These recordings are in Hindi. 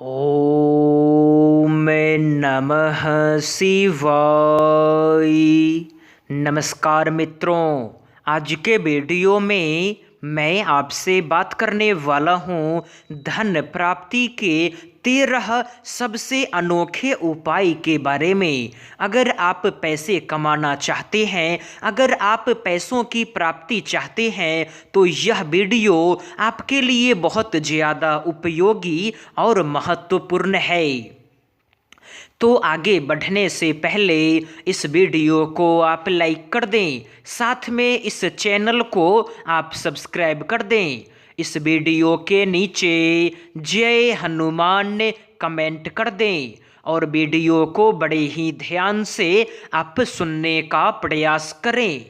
ओम नमः शिवाय। नमस्कार मित्रों, आज के वीडियो में मैं आपसे बात करने वाला हूँ धन प्राप्ति के 13 सबसे अनोखे उपाय के बारे में। अगर आप पैसे कमाना चाहते हैं, अगर आप पैसों की प्राप्ति चाहते हैं तो यह वीडियो आपके लिए बहुत ज़्यादा उपयोगी और महत्वपूर्ण है। तो आगे बढ़ने से पहले इस वीडियो को आप लाइक कर दें, साथ में इस चैनल को आप सब्सक्राइब कर दें। इस वीडियो के नीचे जय हनुमान कमेंट कर दें और वीडियो को बड़े ही ध्यान से आप सुनने का प्रयास करें।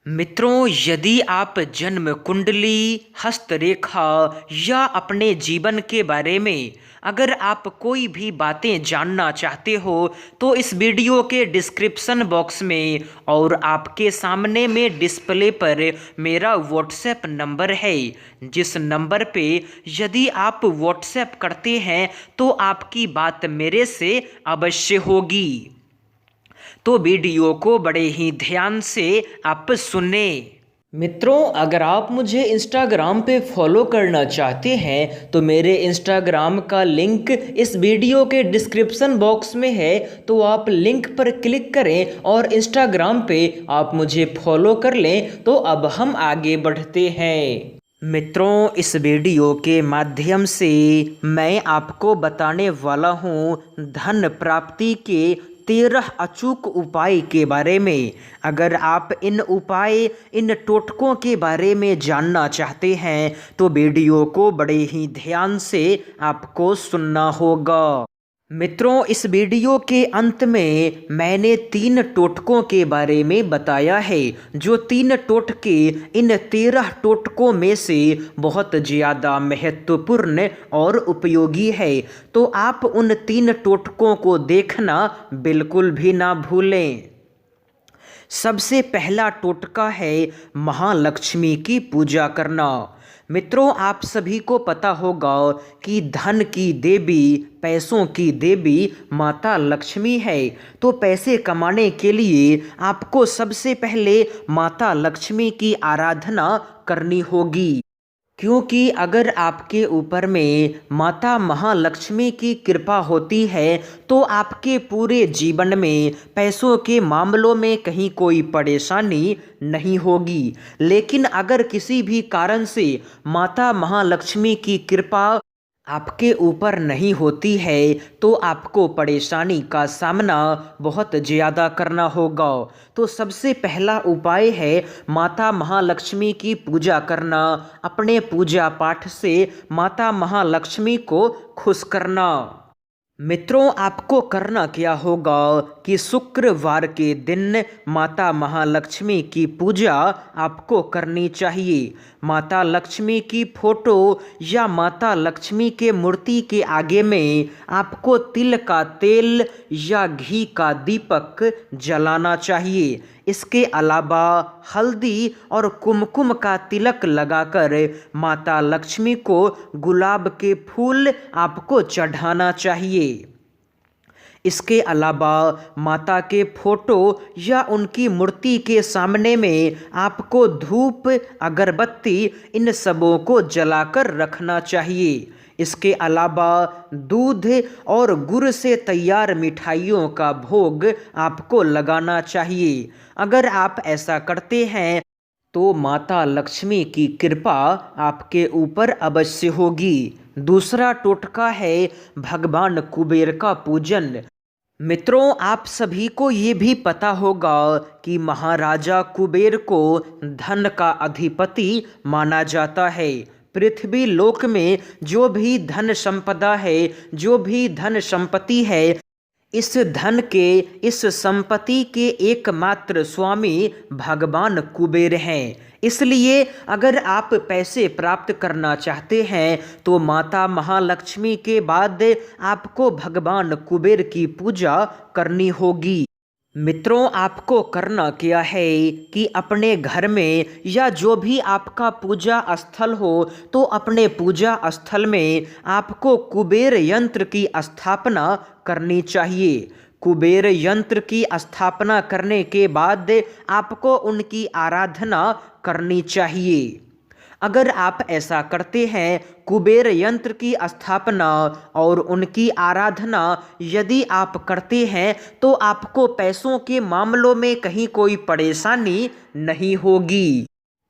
मित्रों, यदि आप जन्म कुंडली, हस्तरेखा या अपने जीवन के बारे में अगर आप कोई भी बातें जानना चाहते हो तो इस वीडियो के डिस्क्रिप्शन बॉक्स में और आपके सामने में डिस्प्ले पर मेरा व्हाट्सएप नंबर है, जिस नंबर पे यदि आप व्हाट्सएप करते हैं तो आपकी बात मेरे से अवश्य होगी। तो वीडियो को बड़े ही ध्यान से आप सुने। मित्रों, अगर आप मुझे इंस्टाग्राम पे फॉलो करना चाहते हैं तो मेरे इंस्टाग्राम का लिंक इस वीडियो के डिस्क्रिप्शन बॉक्स में है, तो आप लिंक पर क्लिक करें और इंस्टाग्राम पे आप मुझे फॉलो कर लें। तो अब हम आगे बढ़ते हैं। मित्रों, इस वीडियो के माध्यम से मैं आपको बताने वाला हूँ धन प्राप्ति के 13 अचूक उपाय के बारे में। अगर आप इन टोटकों के बारे में जानना चाहते हैं तो वीडियो को बड़े ही ध्यान से आपको सुनना होगा। मित्रों, इस वीडियो के अंत में मैंने 3 टोटकों के बारे में बताया है, जो 3 टोटके इन 13 टोटकों में से बहुत ज़्यादा महत्वपूर्ण और उपयोगी है। तो आप उन 3 टोटकों को देखना बिल्कुल भी ना भूलें। सबसे पहला टोटका है महालक्ष्मी की पूजा करना। मित्रों, आप सभी को पता होगा कि धन की देवी, पैसों की देवी माता लक्ष्मी है। तो पैसे कमाने के लिए आपको सबसे पहले माता लक्ष्मी की आराधना करनी होगी, क्योंकि अगर आपके ऊपर में माता महालक्ष्मी की कृपा होती है तो आपके पूरे जीवन में पैसों के मामलों में कहीं कोई परेशानी नहीं होगी। लेकिन अगर किसी भी कारण से माता महालक्ष्मी की कृपा आपके ऊपर नहीं होती है तो आपको परेशानी का सामना बहुत ज़्यादा करना होगा। तो सबसे पहला उपाय है माता महालक्ष्मी की पूजा करना। अपने पूजा पाठ से माता महालक्ष्मी को खुश करना। मित्रों, आपको करना क्या होगा कि शुक्रवार के दिन माता महालक्ष्मी की पूजा आपको करनी चाहिए। माता लक्ष्मी की फोटो या माता लक्ष्मी के मूर्ति के आगे में आपको तिल का तेल या घी का दीपक जलाना चाहिए। इसके अलावा हल्दी और कुमकुम का तिलक लगाकर माता लक्ष्मी को गुलाब के फूल आपको चढ़ाना चाहिए। इसके अलावा माता के फोटो या उनकी मूर्ति के सामने में आपको धूप, अगरबत्ती इन सबों को जलाकर रखना चाहिए। इसके अलावा दूध और गुड़ से तैयार मिठाइयों का भोग आपको लगाना चाहिए। अगर आप ऐसा करते हैं तो माता लक्ष्मी की कृपा आपके ऊपर अवश्य होगी। दूसरा टोटका है भगवान कुबेर का पूजन। मित्रों, आप सभी को ये भी पता होगा कि महाराजा कुबेर को धन का अधिपति माना जाता है। पृथ्वी लोक में जो भी धन संपदा है, जो भी धन संपत्ति है, इस धन के, इस संपत्ति के एकमात्र स्वामी भगवान कुबेर हैं। इसलिए अगर आप पैसे प्राप्त करना चाहते हैं तो माता महालक्ष्मी के बाद आपको भगवान कुबेर की पूजा करनी होगी। मित्रों, आपको करना क्या है कि अपने घर में या जो भी आपका पूजा स्थल हो, तो अपने पूजा स्थल में आपको कुबेर यंत्र की स्थापना करनी चाहिए। कुबेर यंत्र की स्थापना करने के बाद आपको उनकी आराधना करनी चाहिए। अगर आप ऐसा करते हैं, कुबेर यंत्र की स्थापना और उनकी आराधना यदि आप करते हैं, तो आपको पैसों के मामलों में कहीं कोई परेशानी नहीं होगी।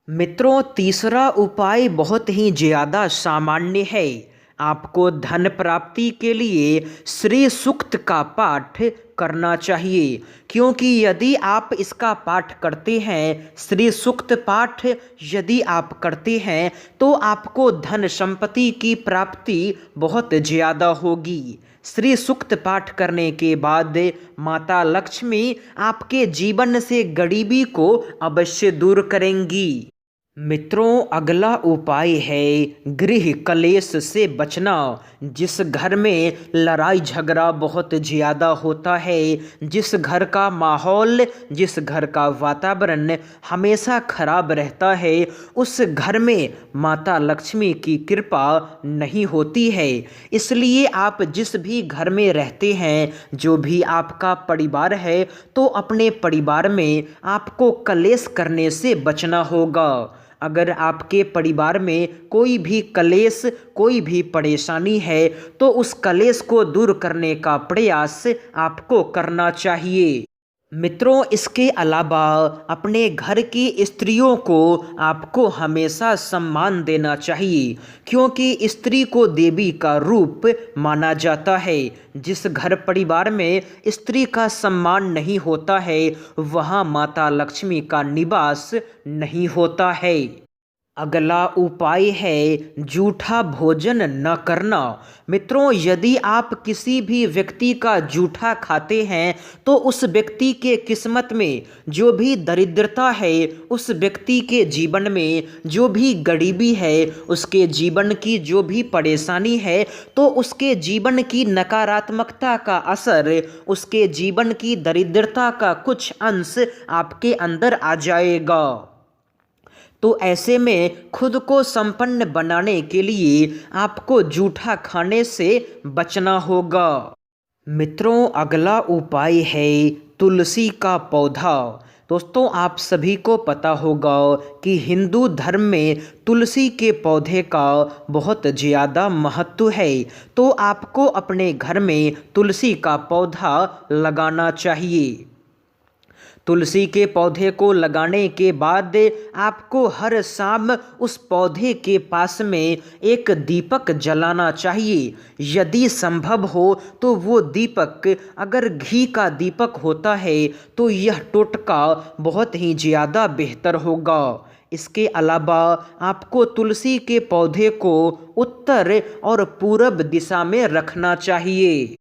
मित्रों, तीसरा उपाय बहुत ही ज़्यादा सामान्य है। आपको धन प्राप्ति के लिए श्री सूक्त का पाठ करना चाहिए, क्योंकि यदि आप इसका पाठ करते हैं, श्री सूक्त पाठ यदि आप करते हैं, तो आपको धन संपत्ति की प्राप्ति बहुत ज़्यादा होगी। श्री सूक्त पाठ करने के बाद माता लक्ष्मी आपके जीवन से गरीबी को अवश्य दूर करेंगी। मित्रों, अगला उपाय है गृह कलेश से बचना। जिस घर में लड़ाई झगड़ा बहुत ज़्यादा होता है, जिस घर का माहौल, जिस घर का वातावरण हमेशा खराब रहता है, उस घर में माता लक्ष्मी की कृपा नहीं होती है। इसलिए आप जिस भी घर में रहते हैं, जो भी आपका परिवार है, तो अपने परिवार में आपको कलेश करने से बचना होगा। अगर आपके परिवार में कोई भी कलेश, कोई भी परेशानी है, तो उस कलेश को दूर करने का प्रयास आपको करना चाहिए। मित्रों, इसके अलावा अपने घर की स्त्रियों को आपको हमेशा सम्मान देना चाहिए, क्योंकि स्त्री को देवी का रूप माना जाता है। जिस घर परिवार में स्त्री का सम्मान नहीं होता है, वहाँ माता लक्ष्मी का निवास नहीं होता है। अगला उपाय है जूठा भोजन न करना। मित्रों, यदि आप किसी भी व्यक्ति का जूठा खाते हैं, तो उस व्यक्ति के किस्मत में जो भी दरिद्रता है, उस व्यक्ति के जीवन में जो भी गरीबी है, उसके जीवन की जो भी परेशानी है, तो उसके जीवन की नकारात्मकता का असर, उसके जीवन की दरिद्रता का कुछ अंश आपके अंदर आ जाएगा। तो ऐसे में खुद को संपन्न बनाने के लिए आपको जूठा खाने से बचना होगा। मित्रों, अगला उपाय है तुलसी का पौधा। दोस्तों, आप सभी को पता होगा कि हिंदू धर्म में तुलसी के पौधे का बहुत ज़्यादा महत्व है। तो आपको अपने घर में तुलसी का पौधा लगाना चाहिए। तुलसी के पौधे को लगाने के बाद आपको हर शाम उस पौधे के पास में एक दीपक जलाना चाहिए। यदि संभव हो तो वो दीपक अगर घी का दीपक होता है, तो यह टोटका बहुत ही ज़्यादा बेहतर होगा। इसके अलावा आपको तुलसी के पौधे को उत्तर और पूरब दिशा में रखना चाहिए।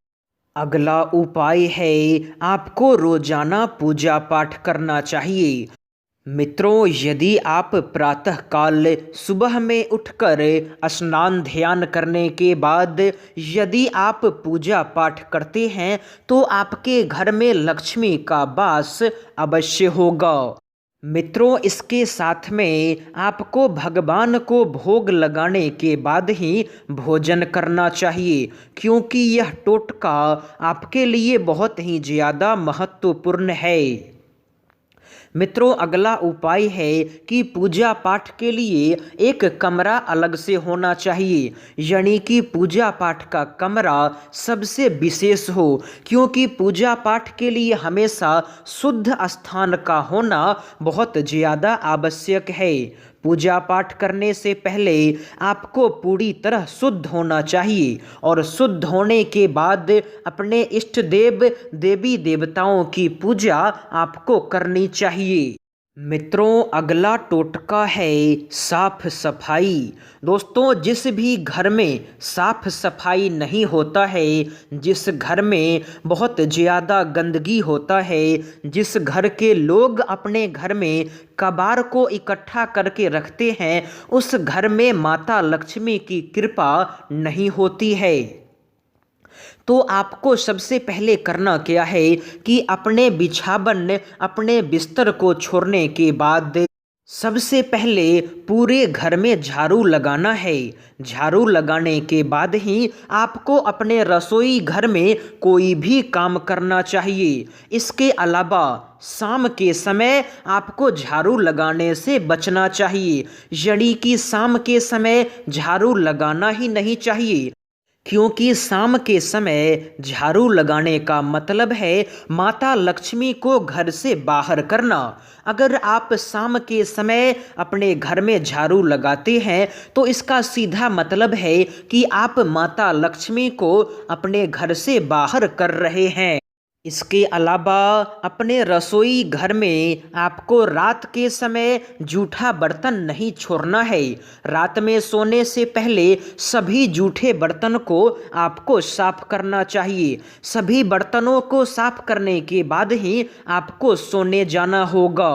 अगला उपाय है आपको रोजाना पूजा पाठ करना चाहिए। मित्रों, यदि आप प्रातःकाल सुबह में उठकर स्नान ध्यान करने के बाद यदि आप पूजा पाठ करते हैं, तो आपके घर में लक्ष्मी का वास अवश्य होगा। मित्रों, इसके साथ में आपको भगवान को भोग लगाने के बाद ही भोजन करना चाहिए, क्योंकि यह टोटका आपके लिए बहुत ही ज़्यादा महत्वपूर्ण है। मित्रों, अगला उपाय है कि पूजा पाठ के लिए एक कमरा अलग से होना चाहिए, यानी कि पूजा पाठ का कमरा सबसे विशेष हो, क्योंकि पूजा पाठ के लिए हमेशा शुद्ध स्थान का होना बहुत ज़्यादा आवश्यक है। पूजा पाठ करने से पहले आपको पूरी तरह शुद्ध होना चाहिए, और शुद्ध होने के बाद अपने इष्ट देव देवी देवताओं की पूजा आपको करनी चाहिए। मित्रों, अगला टोटका है साफ सफाई। दोस्तों, जिस भी घर में साफ सफाई नहीं होता है, जिस घर में बहुत ज़्यादा गंदगी होता है, जिस घर के लोग अपने घर में कबाड़ को इकट्ठा करके रखते हैं, उस घर में माता लक्ष्मी की कृपा नहीं होती है। तो आपको सबसे पहले करना क्या है कि अपने बिछावन, अपने बिस्तर को छोड़ने के बाद सबसे पहले पूरे घर में झाड़ू लगाना है। झाड़ू लगाने के बाद ही आपको अपने रसोई घर में कोई भी काम करना चाहिए। इसके अलावा शाम के समय आपको झाड़ू लगाने से बचना चाहिए, यानी कि शाम के समय झाड़ू लगाना ही नहीं चाहिए, क्योंकि शाम के समय झाड़ू लगाने का मतलब है माता लक्ष्मी को घर से बाहर करना। अगर आप शाम के समय अपने घर में झाड़ू लगाते हैं तो इसका सीधा मतलब है कि आप माता लक्ष्मी को अपने घर से बाहर कर रहे हैं। इसके अलावा अपने रसोई घर में आपको रात के समय जूठा बर्तन नहीं छोड़ना है। रात में सोने से पहले सभी जूठे बर्तन को आपको साफ करना चाहिए। सभी बर्तनों को साफ करने के बाद ही आपको सोने जाना होगा।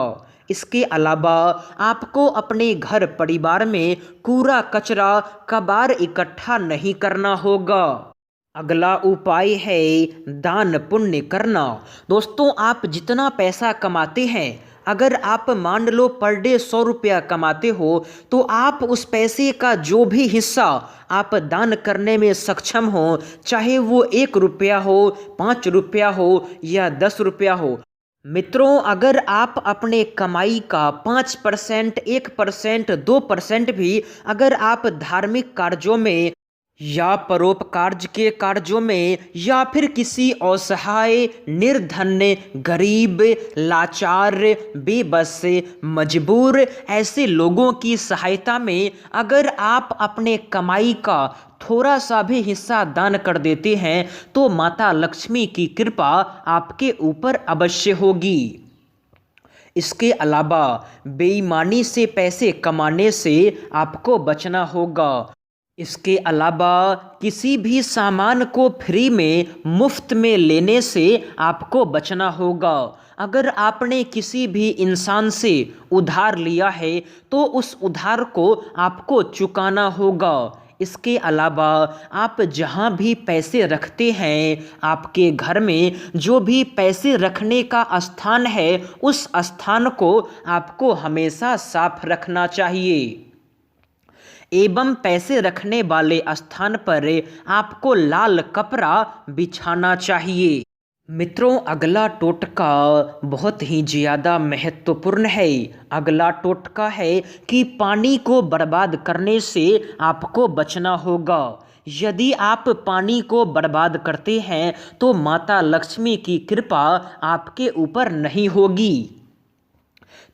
इसके अलावा आपको अपने घर परिवार में कूड़ा कचरा कबाड़ इकट्ठा नहीं करना होगा। अगला उपाय है दान पुण्य करना। दोस्तों, आप जितना पैसा कमाते हैं, अगर आप मान लो पर डे 100 रुपया कमाते हो तो आप उस पैसे का जो भी हिस्सा आप दान करने में सक्षम हो, चाहे वो 1 रुपया हो, 5 रुपया हो या 10 रुपया हो। मित्रों, अगर आप अपने कमाई का 5%, 1%, 2% भी अगर आप धार्मिक कार्यों में या परोपकार के कार्यों में या फिर किसी असहाय, निर्धन, गरीब, लाचार, बेबस, मजबूर ऐसे लोगों की सहायता में अगर आप अपने कमाई का थोड़ा सा भी हिस्सा दान कर देते हैं तो माता लक्ष्मी की कृपा आपके ऊपर अवश्य होगी। इसके अलावा बेईमानी से पैसे कमाने से आपको बचना होगा। इसके अलावा किसी भी सामान को फ्री में, मुफ्त में लेने से आपको बचना होगा। अगर आपने किसी भी इंसान से उधार लिया है तो उस उधार को आपको चुकाना होगा। इसके अलावा आप जहाँ भी पैसे रखते हैं, आपके घर में जो भी पैसे रखने का स्थान है, उस स्थान को आपको हमेशा साफ रखना चाहिए एवं पैसे रखने वाले स्थान पर आपको लाल कपड़ा बिछाना चाहिए। मित्रों, अगला टोटका बहुत ही ज़्यादा महत्वपूर्ण है। अगला टोटका है कि पानी को बर्बाद करने से आपको बचना होगा। यदि आप पानी को बर्बाद करते हैं तो माता लक्ष्मी की कृपा आपके ऊपर नहीं होगी।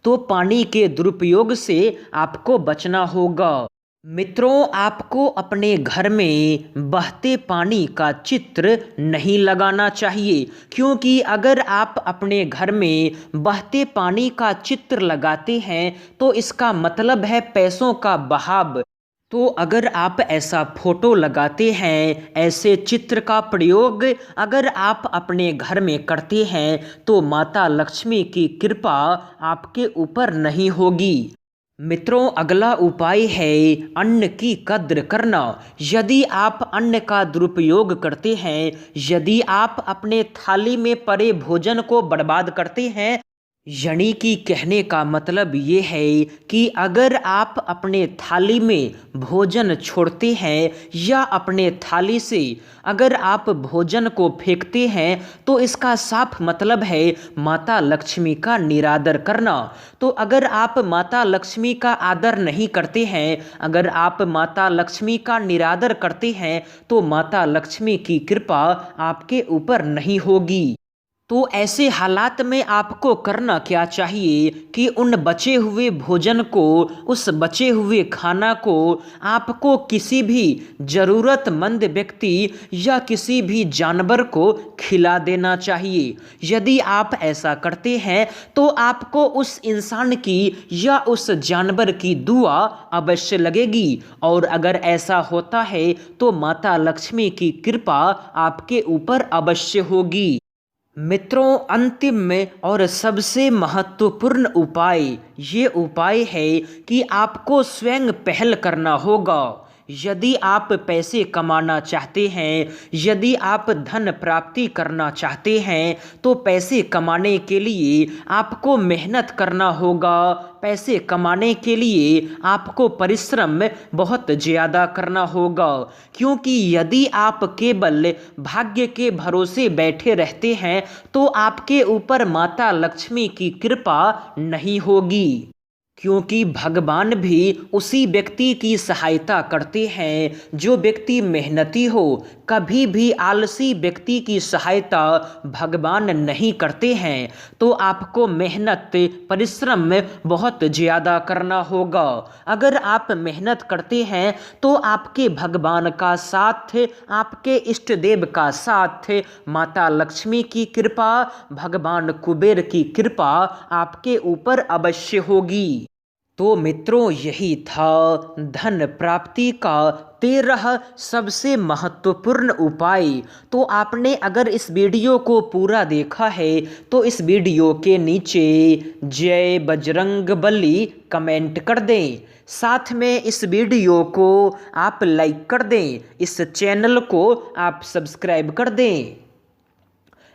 तो पानी के दुरुपयोग से आपको बचना होगा। मित्रों, आपको अपने घर में बहते पानी का चित्र नहीं लगाना चाहिए, क्योंकि अगर आप अपने घर में बहते पानी का चित्र लगाते हैं तो इसका मतलब है पैसों का बहाव। तो अगर आप ऐसा फोटो लगाते हैं, ऐसे चित्र का प्रयोग अगर आप अपने घर में करते हैं तो माता लक्ष्मी की कृपा आपके ऊपर नहीं होगी। मित्रों, अगला उपाय है अन्न की कद्र करना। यदि आप अन्न का दुरुपयोग करते हैं, यदि आप अपने थाली में पड़े भोजन को बर्बाद करते हैं, यानी कि कहने का मतलब ये है कि अगर आप अपने थाली में भोजन छोड़ते हैं या अपने थाली से अगर आप भोजन को फेंकते हैं तो इसका साफ मतलब है माता लक्ष्मी का निरादर करना। तो अगर आप माता लक्ष्मी का आदर नहीं करते हैं, अगर आप माता लक्ष्मी का निरादर करते हैं तो माता लक्ष्मी की कृपा आपके ऊपर नहीं होगी। तो ऐसे हालात में आपको करना क्या चाहिए कि उन बचे हुए भोजन को, उस बचे हुए खाना को आपको किसी भी ज़रूरतमंद व्यक्ति या किसी भी जानवर को खिला देना चाहिए। यदि आप ऐसा करते हैं तो आपको उस इंसान की या उस जानवर की दुआ अवश्य लगेगी, और अगर ऐसा होता है तो माता लक्ष्मी की कृपा आपके ऊपर अवश्य होगी। मित्रों, अंतिम में और सबसे महत्वपूर्ण उपाय ये उपाय है कि आपको स्वयं पहल करना होगा। यदि आप पैसे कमाना चाहते हैं, यदि आप धन प्राप्ति करना चाहते हैं तो पैसे कमाने के लिए आपको मेहनत करना होगा। पैसे कमाने के लिए आपको परिश्रम बहुत ज़्यादा करना होगा, क्योंकि यदि आप केवल भाग्य के भरोसे बैठे रहते हैं तो आपके ऊपर माता लक्ष्मी की कृपा नहीं होगी। क्योंकि भगवान भी उसी व्यक्ति की सहायता करते हैं जो व्यक्ति मेहनती हो। कभी भी आलसी व्यक्ति की सहायता भगवान नहीं करते हैं। तो आपको मेहनत परिश्रम बहुत ज़्यादा करना होगा। अगर आप मेहनत करते हैं तो आपके भगवान का साथ, आपके इष्ट देव का साथ, माता लक्ष्मी की कृपा, भगवान कुबेर की कृपा आपके ऊपर अवश्य होगी। तो मित्रों, यही था धन प्राप्ति का 13 सबसे महत्वपूर्ण उपाय। तो आपने अगर इस वीडियो को पूरा देखा है तो इस वीडियो के नीचे जय बजरंगबली कमेंट कर दें। साथ में इस वीडियो को आप लाइक कर दें, इस चैनल को आप सब्सक्राइब कर दें।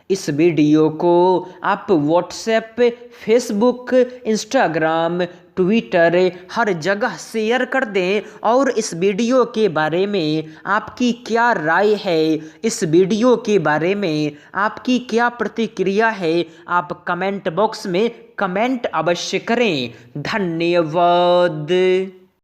इस वीडियो को आप व्हाट्सएप, फेसबुक, इंस्टाग्राम, ट्विटर हर जगह शेयर कर दें। और इस वीडियो के बारे में आपकी क्या राय है, इस वीडियो के बारे में आपकी क्या प्रतिक्रिया है, आप कमेंट बॉक्स में कमेंट अवश्य करें। धन्यवाद।